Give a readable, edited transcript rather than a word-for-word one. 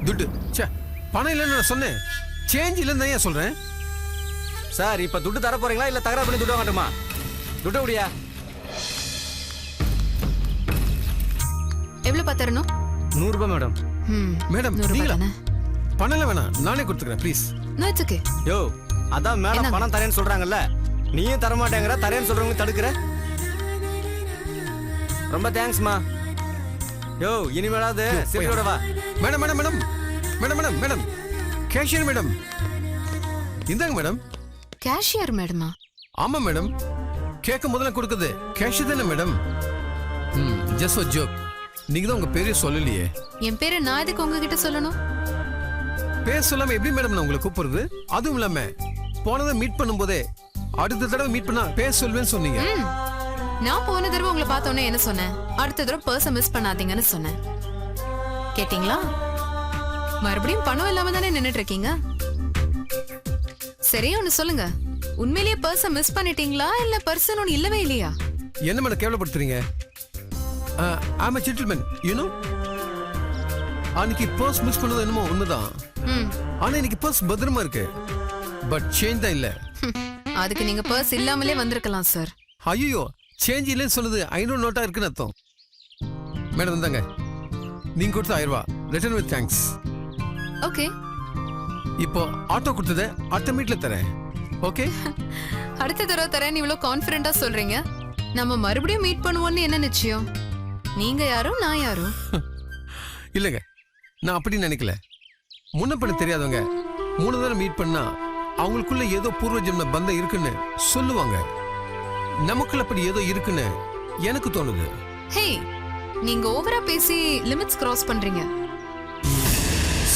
துட்டு ச்சே பணம் இல்லைன்னு நான் சொன்னேன். சேஞ்ச் இல்லைன்னு தான் ஏன் சொல்றேன். சார் இப்ப துட்டு தர போறீங்களா இல்ல தகராறு பண்ணி துட்டு வாங்கட்டுமா? துட்டு முடியா? எவ்வளவு பத்தரணும்? 100 ரூபாய் மேடம். மேடம் நீங்களா? பணம் வேணாம், நானே கொடுத்துக்கிறேன் ப்ளீஸ். No it's okay. யோ அதான் மேடம் பணம் தரேன்னு சொல்றாங்கல்ல, நீயும் தர மாட்டேங்கிற, தரேன்னு சொல்றவங்க தடுக்கிற. ரொம்ப தேங்க்ஸ்மா. யோ இனிமேலாவது சிரியோட வா. Madam madam madam madam madam madam cashier madam இந்தாங்க மேடம். கேஷியர் மேடமா? ஆமா மேடம், கேட்க முதல்ல கொடுக்குது கேஷியர் தானே மேடம். Just for joke. நீங்க தான் உங்க பேரே சொல்லலையே. என் பேரை நான் எதுக்கு உங்ககிட்ட சொல்லணும்? பேர் சொல்லாம எப்படி மேடம் நான் உங்களை கூப்பிடுறது? அதுவும் இல்லாம போனதை மீட் பண்ணும்போதே அடுத்த தடவை மீட் பண்ணா பேர் சொல்வேன்னு சொன்னீங்க. நான் போன தடவை உங்களை பார்த்தோன்னே என்ன சொன்னேன்? அடுத்த தடவை பர்ஸை மிஸ் பண்ணாதீங்கன்னு சொன்னேன். கேட்டீங்களா? மறுபடியும் பணம் இல்லாம தானே நின்னுட்டு இருக்கீங்க. சரியா ஒண்ணு சொல்லுங்க, உண்மையிலேயே பர்ஸை மிஸ் பண்ணிட்டீங்களா இல்ல பர்சன் ஒண்ணு இல்லவே இல்லையா? என்ன மேடம் கேவலப்படுத்துறீங்க? I'm a gentleman, you know. அன்னைக்கு பர்ஸ் மிஸ் பண்ணது என்னமோ உண்மைதான். ஆனா இன்னைக்கு பர்ஸ் பத்திரமா இருக்கு. பட் சேஞ்ச் தான் இல்ல. அதுக்கு நீங்க பர்ஸ் இல்லாமலே வந்திருக்கலாம் சார். ஐயோ சேஞ்ச் இல்லைன்னு சொன்னது 500 நோட்டா இருக்குன்னு அர்த்தம். மேடம் இந்தாங்க, நீங்க கொடுத்த 1000 ரூபாய் ரிட்டர்ன் வித் தேங்க்ஸ். ஓகே. இப்போ ஆட்டோ கொடுத்ததை அடுத்த மீட்ல தரேன். ஓகே. அடுத்த தடவை தரேன் இவ்வளவு கான்ஃபிடென்ட்டா சொல்றீங்க. நம்ம மறுபடியும் மீட் பண்ணுவோம்னு என்ன நிச்சயம்? நீங்க யாரும் நான் யாரும்? இல்லங்க, நான் அப்படி நினைக்கல. முன்ன பண்ண தெரியாதவங்க 3 தடவை மீட் பண்ணா அவங்களுக்குள்ள ஏதோ பூர்வ ஜென்ம பந்தம் இருக்குன்னு சொல்லுவாங்க. நமக்குள்ள அப்படி ஏதோ இருக்குன்னு எனக்கு தோணுது. ஹே, நீங்க ஓவரா பேசி லிமிட்ஸ் கிராஸ் பண்றீங்க.